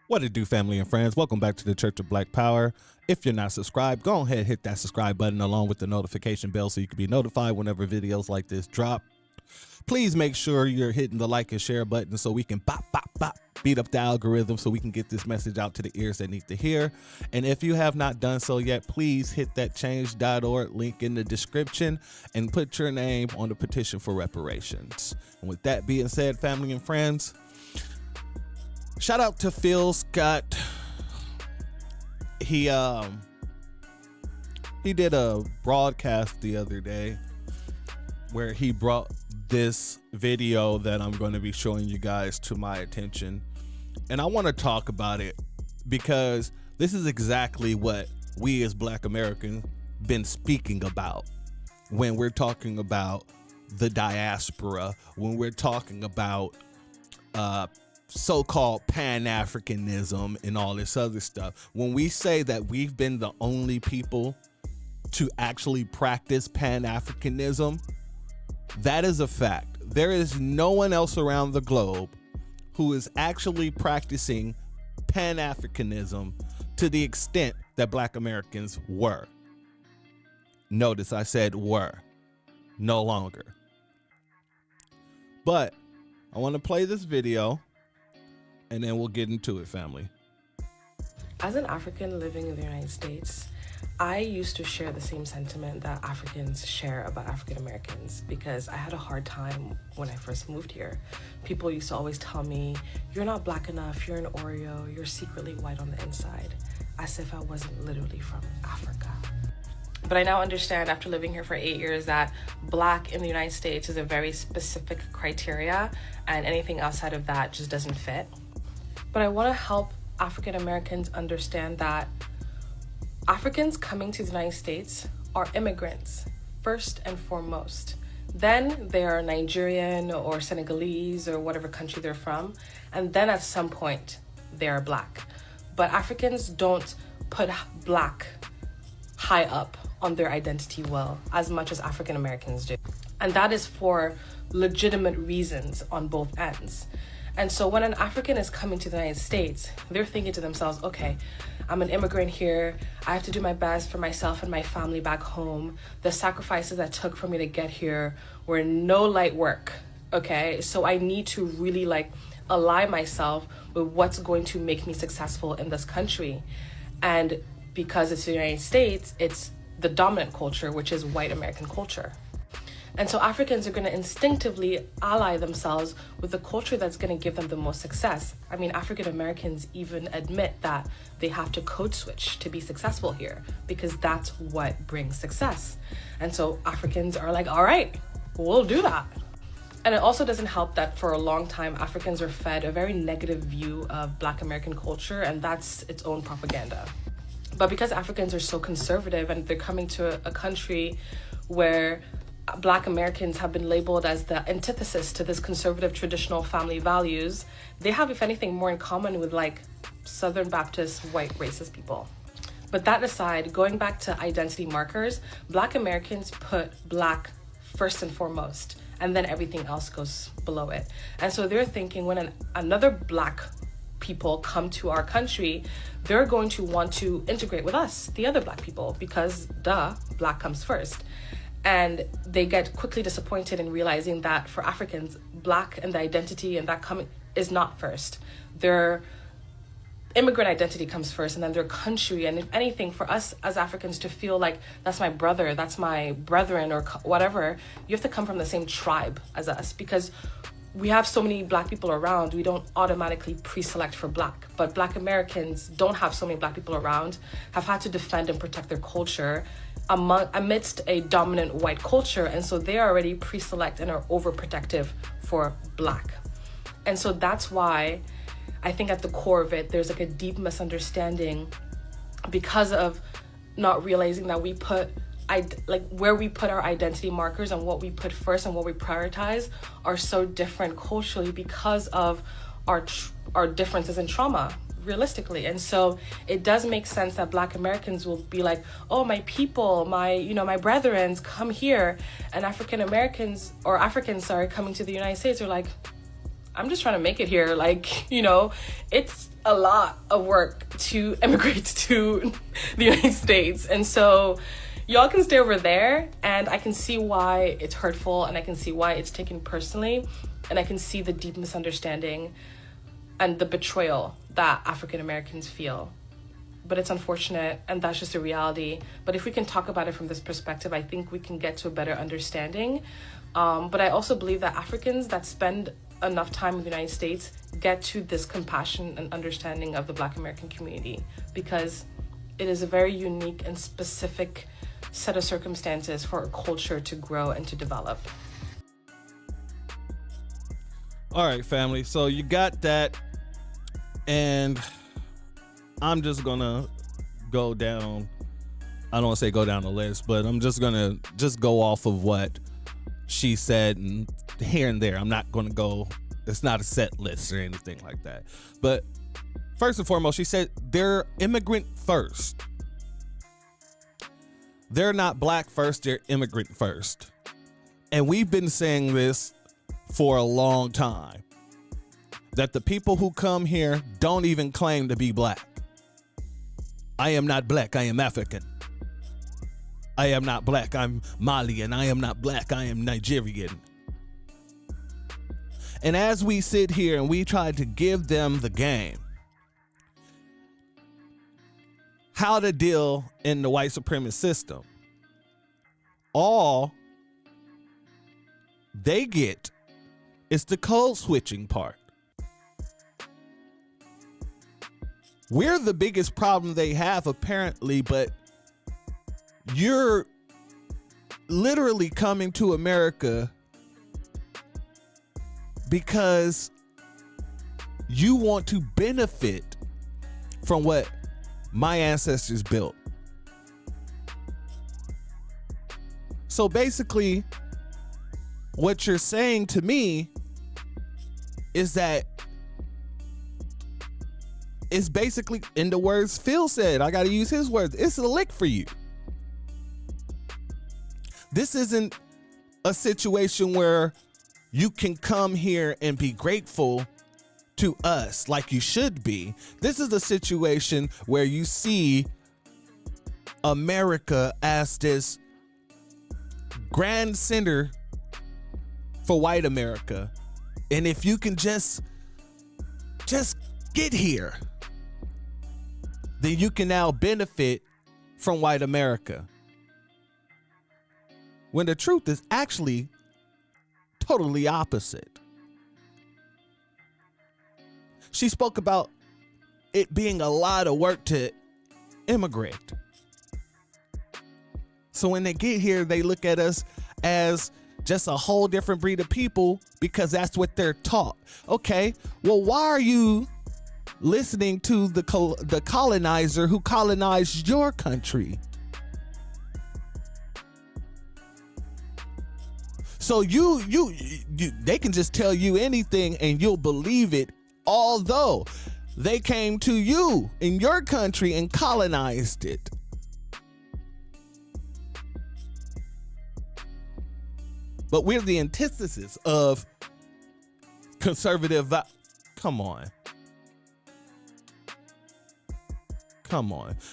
What it do, family and friends? Welcome back to the Church of Black Power. If you're not subscribed, go ahead and hit that subscribe button along with the notification bell so you can be notified whenever videos like this drop. Please make sure you're hitting the like and share button so we can beat up the algorithm so we can get this message out to the ears that need to hear. And if you have not done so yet, please hit that change.org link in the description and put your name on the petition for reparations. And with that being said, family and friends, shout out to Phil Scott. He did a broadcast the other day where he brought this video that I'm going to be showing you guys to my attention. And I want to talk about it because this is exactly what we as Black Americans been speaking about when we're talking about the diaspora, when we're talking about so-called Pan-Africanism and all this other stuff. When we say that we've been the only people to actually practice Pan-Africanism, that is a fact. There is no one else around the globe who is actually practicing Pan-Africanism to the extent that Black Americans were. Notice I said were, no longer. But I want to play this video and then we'll get into it, family. As an African living in the United States, I used to share the same sentiment that Africans share about African Americans because I had a hard time when I first moved here. People used to always tell me, you're not Black enough, you're an Oreo, you're secretly white on the inside, as if I wasn't literally from Africa. But I now understand after living here for 8 years that Black in the United States is a very specific criteria and anything outside of that just doesn't fit. But I want to help African Americans understand that Africans coming to the United States are immigrants, first and foremost. Then they are Nigerian or Senegalese or whatever country they're from. And then at some point, they are Black. But Africans don't put Black high up on their identity well, as much as African Americans do. And that is for legitimate reasons on both ends. And so when an African is coming to the United States, they're thinking to themselves, okay, I'm an immigrant here. I have to do my best for myself and my family back home. The sacrifices that took for me to get here were no light work, okay? So I need to really align myself with what's going to make me successful in this country. And because it's the United States, it's the dominant culture, which is white American culture. And so Africans are going to instinctively ally themselves with the culture that's going to give them the most success. I mean, African Americans even admit that they have to code switch to be successful here because that's what brings success. And so Africans are like, all right, we'll do that. And it also doesn't help that for a long time, Africans are fed a very negative view of Black American culture, and that's its own propaganda. But because Africans are so conservative and they're coming to a country where Black Americans have been labeled as the antithesis to this conservative traditional family values, they have, if anything, more in common with Southern Baptist white racist people. But that aside, going back to identity markers, Black Americans put Black first and foremost, and then everything else goes below it. And so they're thinking when another Black people come to our country, they're going to want to integrate with us, the other Black people, because Black comes first. And they get quickly disappointed in realizing that for Africans, Black and the identity and that coming is not first. Their immigrant identity comes first, and then their country. And if anything, for us as Africans to feel like that's my brother, that's my brethren, or whatever, you have to come from the same tribe as us, because we have so many Black people around, we don't automatically pre-select for Black. But Black Americans don't have so many Black people around, have had to defend and protect their culture amidst a dominant white culture. And so they already pre-select and are overprotective for Black. And so that's why I think at the core of it, there's a deep misunderstanding because of not realizing that we put where we put our identity markers and what we put first and what we prioritize are so different culturally because of our differences in trauma, realistically. And so it does make sense that Black Americans will be like, oh, my people, my brethren, come here. And African Americans, or Africans, coming to the United States are like, I'm just trying to make it here. Like, you know, it's a lot of work to immigrate to the United States. And so y'all can stay over there, and I can see why it's hurtful, and I can see why it's taken personally, and I can see the deep misunderstanding and the betrayal that African Americans feel. But it's unfortunate, and that's just a reality. But if we can talk about it from this perspective, I think we can get to a better understanding. But I also believe that Africans that spend enough time in the United States get to this compassion and understanding of the Black American community, because it is a very unique and specific set of circumstances for a culture to grow and to develop. All right, family. So you got that, and I'm just gonna go down. I don't want to say go down the list, but I'm just gonna go off of what she said and here and there. I'm not gonna go. It's not a set list or anything like that. But first and foremost, she said they're immigrant first. They're not Black first. They're immigrant first, and we've been saying this for a long time, that the people who come here don't even claim to be Black. I am not Black, I am African. I am not Black, I'm Malian. I am not Black, I am Nigerian. And as we sit here and we try to give them the game, how to deal in the white supremacist system, all they get is the code switching part. We're the biggest problem they have, apparently, but you're literally coming to America because you want to benefit from what my ancestors built. So basically, what you're saying to me is that it's basically, in the words Phil said, I got to use his words, it's a lick for you. This isn't a situation where you can come here and be grateful to us like you should be. This is a situation where you see America as this grand center for white America. And if you can just get here, then you can now benefit from white America. When the truth is actually totally opposite. She spoke about it being a lot of work to immigrate. So when they get here, they look at us as just a whole different breed of people because that's what they're taught. Okay, well, why are you listening to the colonizer who colonized your country? So they can just tell you anything and you'll believe it, although they came to you in your country and colonized it. But we're the antithesis of conservative. Come on.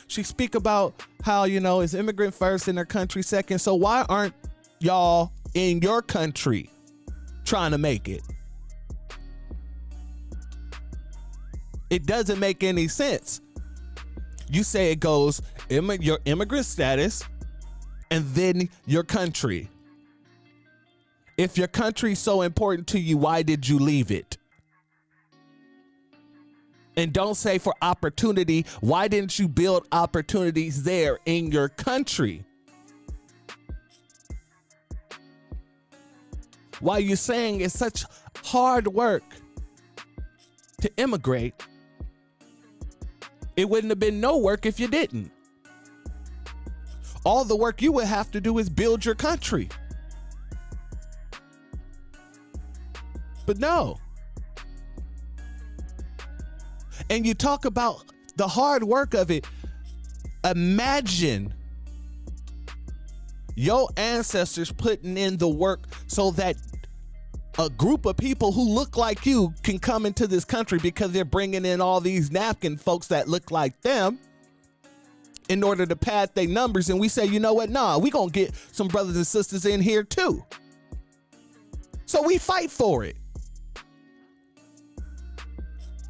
She speak about how, it's immigrant first and their country second. So why aren't y'all in your country trying to make it? It doesn't make any sense. You say it goes your immigrant status and then your country. If your country's so important to you, why did you leave it? And don't say for opportunity. Why didn't you build opportunities there in your country? While you're saying it's such hard work to immigrate, it wouldn't have been no work if you didn't. All the work you would have to do is build your country. But no. And you talk about the hard work of it. Imagine your ancestors putting in the work so that a group of people who look like you can come into this country because they're bringing in all these napkin folks that look like them in order to pad their numbers. And we say, you know what? Nah, we gonna get some brothers and sisters in here too. So we fight for it.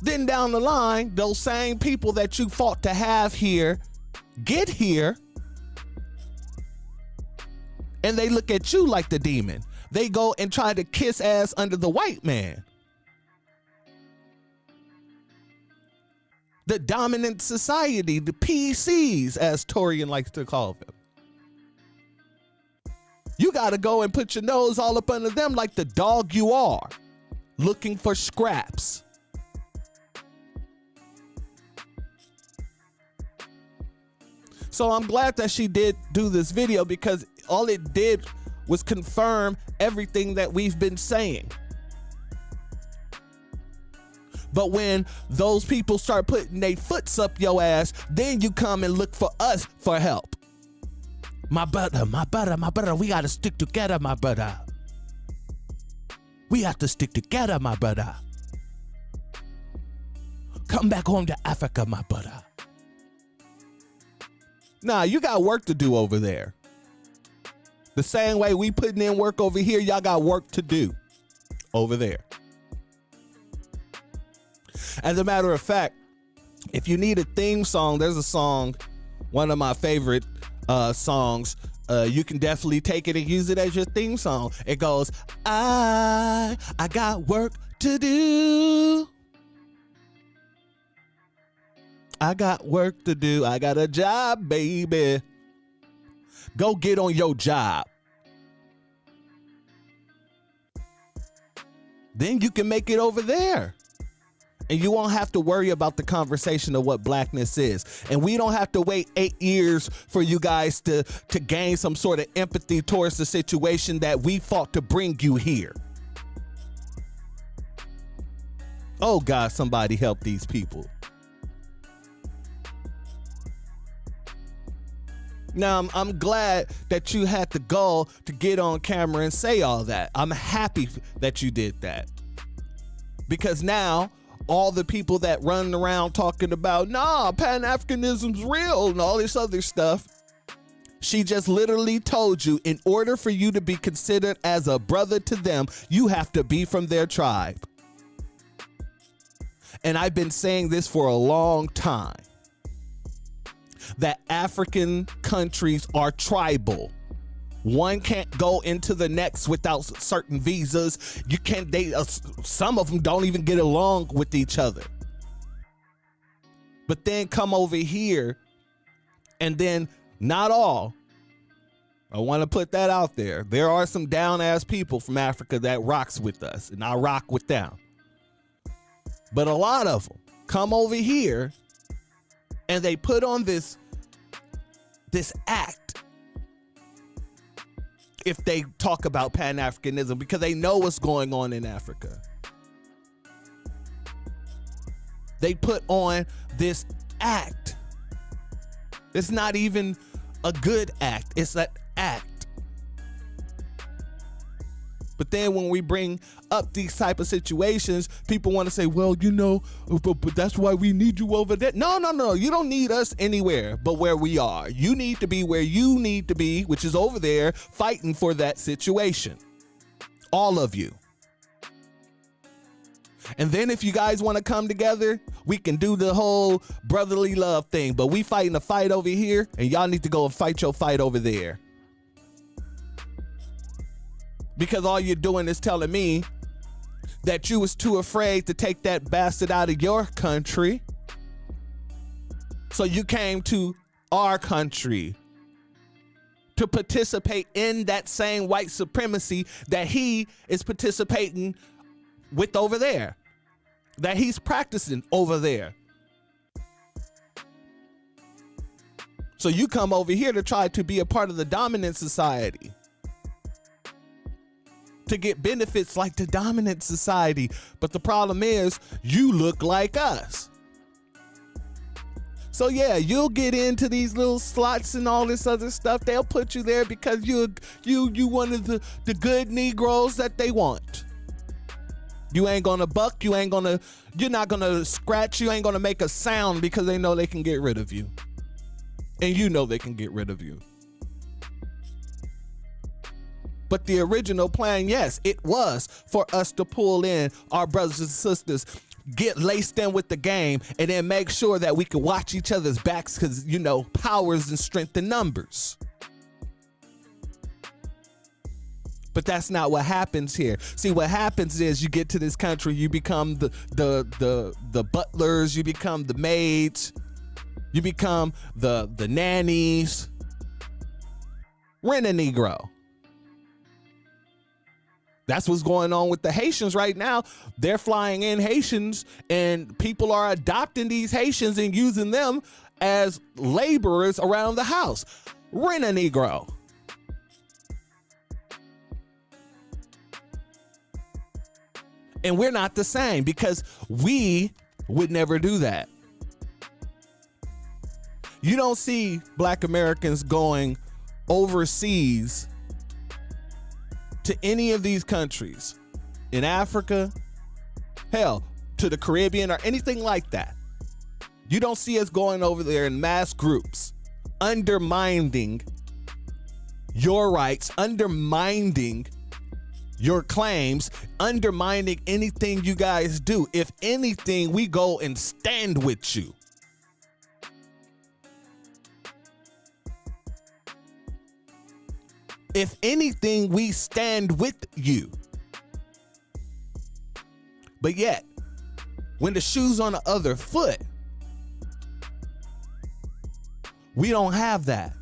Then down the line, those same people that you fought to have here get here, and they look at you like the demon. They go and try to kiss ass under the white man. The dominant society, the PCs, as Torian likes to call them. You got to go and put your nose all up under them like the dog you are, looking for scraps. So I'm glad that she did do this video, because all it did was confirm everything that we've been saying. But when those people start putting their foots up your ass, then you come and look for us for help. My brother, we gotta stick together, my brother. We have to stick together, my brother. Come back home to Africa, my brother. Nah, you got work to do over there. The same way we putting in work over here, y'all got work to do over there. As a matter of fact, if you need a theme song, there's a song, one of my favorite songs. You can definitely take it and use it as your theme song. It goes, I got work to do. I got work to do. I got a job, baby. Go get on your job. Then you can make it over there. And you won't have to worry about the conversation of what blackness is. And we don't have to wait 8 years for you guys to gain some sort of empathy towards the situation that we fought to bring you here. Oh God, somebody help these people. Now, I'm glad that you had the gall to get on camera and say all that. I'm happy that you did that. Because now, all the people that run around talking about, nah, Pan-Africanism's real and all this other stuff, she just literally told you, in order for you to be considered as a brother to them, you have to be from their tribe. And I've been saying this for a long time, that African countries are tribal. One can't go into the next without certain visas. You can't date. Some of them don't even get along with each other. But then come over here, and then not all. I want to put that out there. There are some down ass people from Africa that rocks with us, and I rock with them. But a lot of them come over here, and they put on this act if they talk about Pan-Africanism, because they know what's going on in Africa. They put on this act. It's not even a good act. It's an act. But then when we bring up these type of situations, people want to say, well, you know, but that's why we need you over there. No. You don't need us anywhere but where we are. You need to be where you need to be, which is over there fighting for that situation. All of you. And then if you guys want to come together, we can do the whole brotherly love thing. But we fighting a fight over here, and y'all need to go and fight your fight over there. Because all you're doing is telling me that you was too afraid to take that bastard out of your country. So you came to our country to participate in that same white supremacy that he is participating with over there, that he's practicing over there. So you come over here to try to be a part of the dominant society, to get benefits like the dominant society. But the problem is, you look like us. So yeah, you'll get into these little slots and all this other stuff. They'll put you there because you one of the good Negroes that they want. You ain't gonna buck, you're not gonna scratch, you ain't gonna make a sound because they know they can get rid of you. And you know they can get rid of you. But the original plan, yes, it was for us to pull in our brothers and sisters, get laced in with the game, and then make sure that we could watch each other's backs because, powers and strength in numbers. But that's not what happens here. See, what happens is you get to this country, you become the butlers, you become the maids, you become the nannies. Rent a Negro. That's what's going on with the Haitians right now. They're flying in Haitians, and people are adopting these Haitians and using them as laborers around the house. Rent a Negro. And we're not the same because we would never do that. You don't see Black Americans going overseas to any of these countries in Africa, hell, to the Caribbean or anything like that. You don't see us going over there in mass groups, undermining your rights, undermining your claims, undermining anything you guys do. If anything, we go and stand with you. If anything, we stand with you. But yet, when the shoe's on the other foot, we don't have that.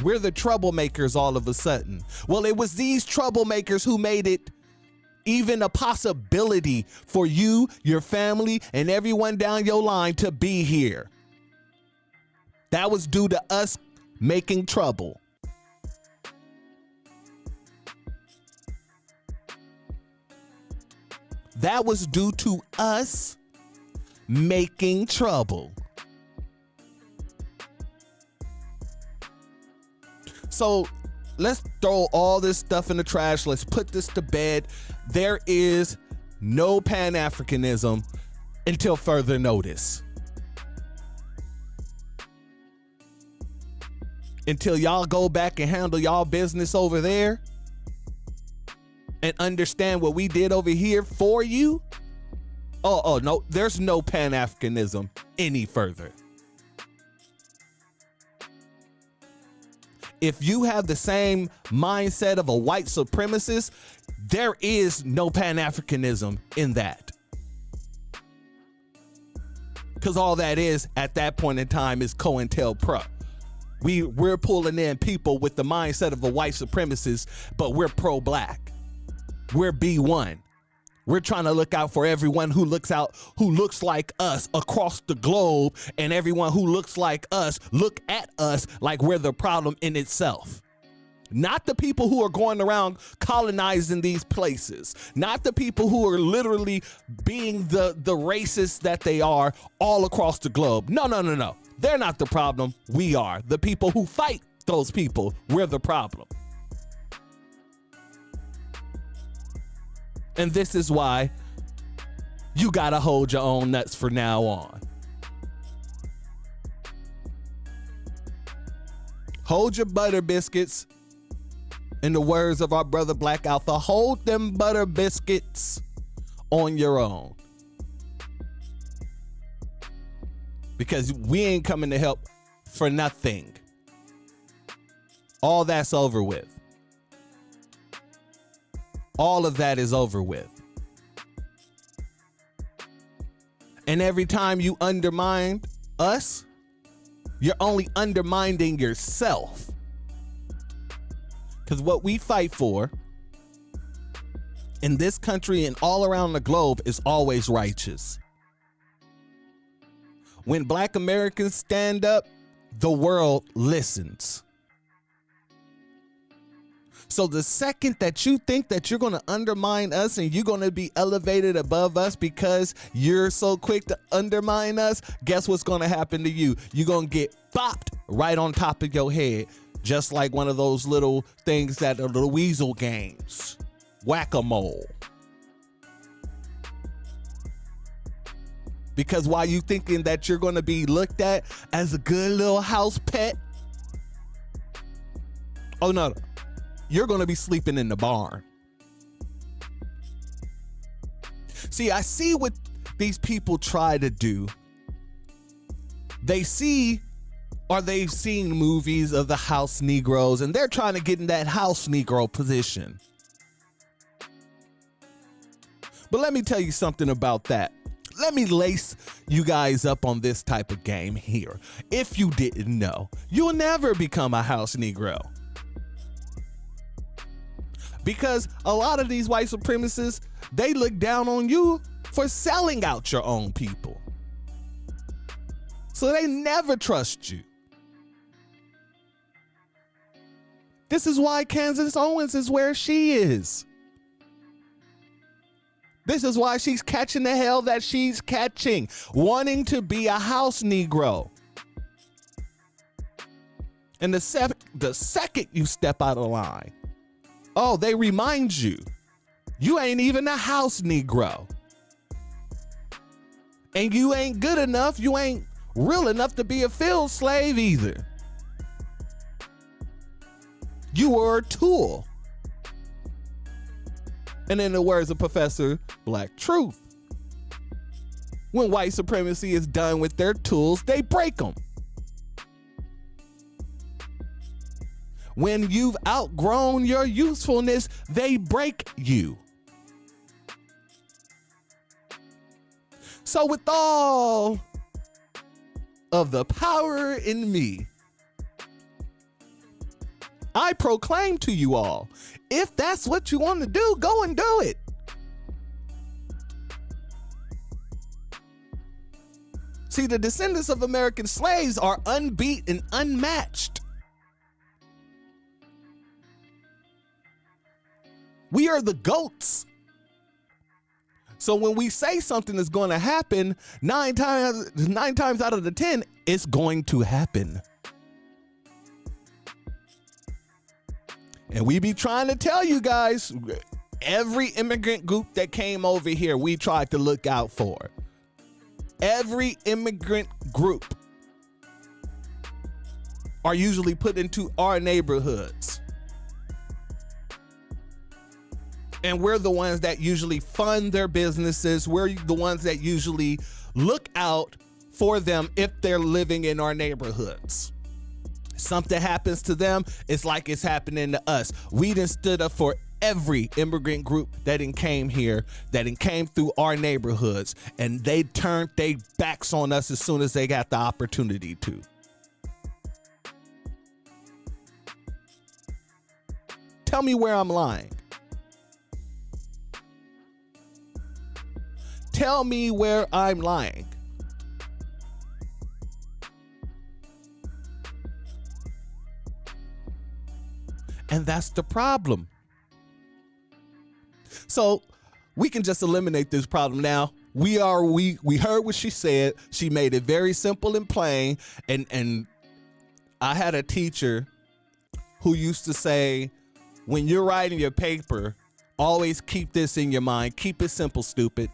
We're the troublemakers all of a sudden. Well, it was these troublemakers who made it even a possibility for you, your family, and everyone down your line to be here. That was due to us making trouble. That was due to us making trouble. So let's throw all this stuff in the trash. Let's put this to bed. There is no Pan-Africanism until further notice. Until y'all go back and handle y'all business over there and understand what we did over here for you. Oh no, there's no Pan-Africanism any further. If you have the same mindset of a white supremacist, there is no Pan-Africanism in that. Because all that is at that point in time is COINTELPRO. We're pulling in people with the mindset of a white supremacist, but we're pro-black. We're B1. We're trying to look out for everyone who looks like us across the globe, and everyone who looks like us look at us like we're the problem in itself. Not the people who are going around colonizing these places. Not the people who are literally being the racists that they are all across the globe. No. They're not the problem. We are. The people who fight those people, we're the problem. And this is why you gotta hold your own nuts from now on. Hold your butter biscuits. In the words of our brother Black Alpha, hold them butter biscuits on your own. Because we ain't coming to help for nothing. All that's over with. All of that is over with. And every time you undermine us, you're only undermining yourself. Because what we fight for in this country and all around the globe is always righteous. When Black Americans stand up, the world listens. So the second that you think that you're going to undermine us and you're going to be elevated above us because you're so quick to undermine us, guess what's going to happen to you? You're going to get bopped right on top of your head, just like one of those little things that are the weasel games. Whack-a-mole. Because while you thinking that you're going to be looked at as a good little house pet, oh no, you're going to be sleeping in the barn. See, I see what these people try to do. They've seen movies of the house Negroes, and they're trying to get in that house Negro position. But let me tell you something about that. Let me lace you guys up on this type of game here. If you didn't know, you'll never become a house Negro. Because a lot of these white supremacists, they look down on you for selling out your own people. So they never trust you. This is why Candace Owens is where she is. This is why she's catching the hell that she's catching, wanting to be a house Negro. And the second you step out of line, oh, they remind you, you ain't even a house Negro. And you ain't good enough, you ain't real enough to be a field slave either. You were a tool. And in the words of Professor Black Truth, when white supremacy is done with their tools, they break them. When you've outgrown your usefulness, they break you. So with all of the power in me, I proclaim to you all, if that's what you want to do, go and do it. See, the descendants of American slaves are unbeat and unmatched. We are the GOATs. So when we say something is going to happen, nine times out of the 10, it's going to happen. And we be trying to tell you guys, every immigrant group that came over here, we tried to look out for. Every immigrant group are usually put into our neighborhoods. And we're the ones that usually fund their businesses. We're the ones that usually look out for them if they're living in our neighborhoods. Something happens to them, it's like it's happening to us. We done stood up for every immigrant group that came here, that came through our neighborhoods, and they turned their backs on us as soon as they got the opportunity to. Tell me where I'm lying. Tell me where I'm lying. And that's the problem. So we can just eliminate this problem now. We heard what she said. She made it very simple and plain. And I had a teacher who used to say, when you're writing your paper, always keep this in your mind. Keep it simple, stupid.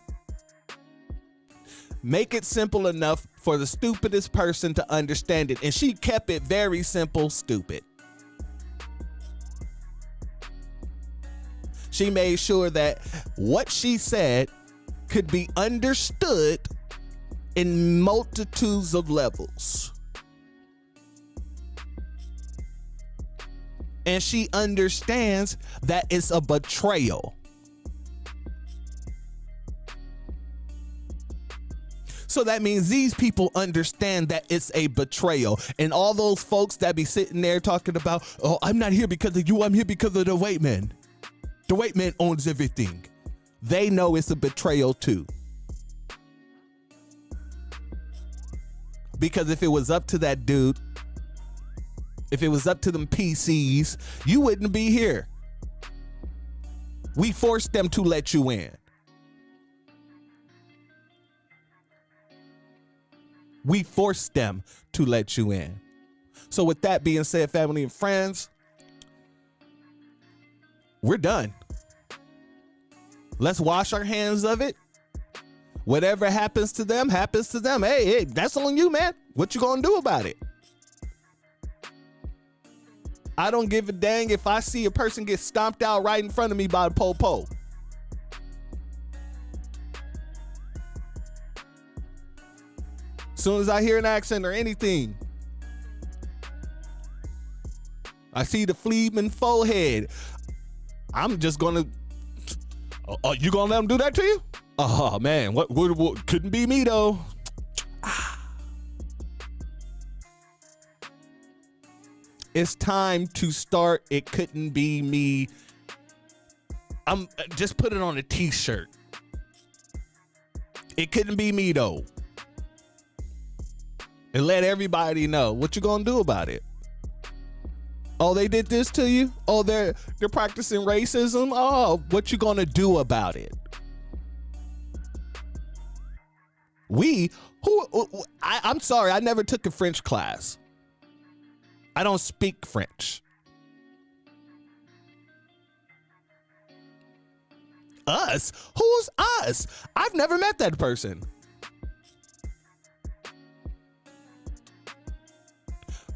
Make it simple enough for the stupidest person to understand it. And she kept it very simple, stupid. She made sure that what she said could be understood in multitudes of levels. And she understands that it's a betrayal. So that means these people understand that it's a betrayal. And all those folks that be sitting there talking about, oh, I'm not here because of you, I'm here because of the white man. The white man owns everything. They know it's a betrayal too. Because if it was up to that dude, if it was up to them PCs, you wouldn't be here. We forced them to let you in. We forced them to let you in. So with that being said, family and friends, we're done. Let's wash our hands of it. Whatever happens to them, happens to them. Hey, that's on you, man. What you gonna do about it? I don't give a dang if I see a person get stomped out right in front of me by the po-po. Soon as I hear an accent or anything, I see the Fleetman forehead, I'm just gonna, you gonna let them do that to you? Oh man, what couldn't be me though. It's time to start. It couldn't be me. I'm just put it on a t-shirt. It couldn't be me though. And let everybody know what you gonna do about it. Oh, they did this to you? Oh, they're practicing racism? Oh, what you gonna do about it? I'm sorry, I never took a French class. I don't speak French. Us? Who's us? I've never met that person.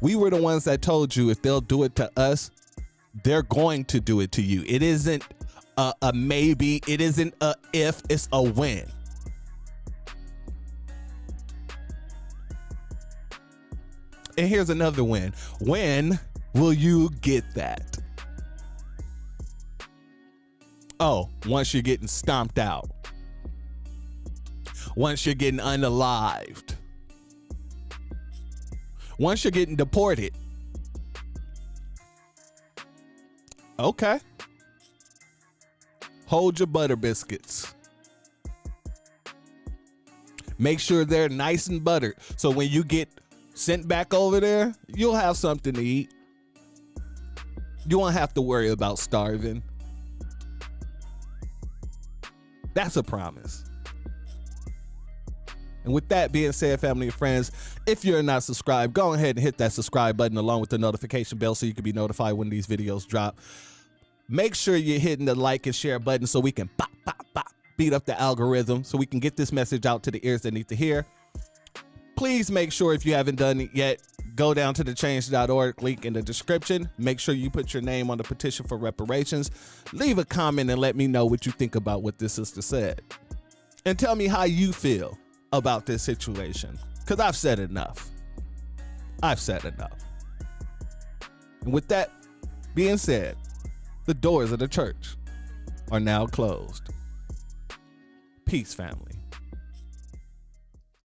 We were the ones that told you if they'll do it to us, they're going to do it to you. It isn't a maybe. It isn't a if. It's a when. And here's another when. When will you get that? Oh, once you're getting stomped out. Once you're getting unalived. Once you're getting deported. Okay. Hold your butter biscuits. Make sure they're nice and buttered. So when you get sent back over there, you'll have something to eat. You won't have to worry about starving. That's a promise. And with that being said, family and friends, if you're not subscribed, go ahead and hit that subscribe button along with the notification bell so you can be notified when these videos drop. Make sure you're hitting the like and share button so we can beat up the algorithm so we can get this message out to the ears that need to hear. Please make sure, if you haven't done it yet, go down to thechange.org link in the description. Make sure you put your name on the petition for reparations. Leave a comment and let me know what you think about what this sister said. And tell me how you feel about this situation, because I've said enough. I've said enough. And with that being said, the doors of the church are now closed. Peace, family.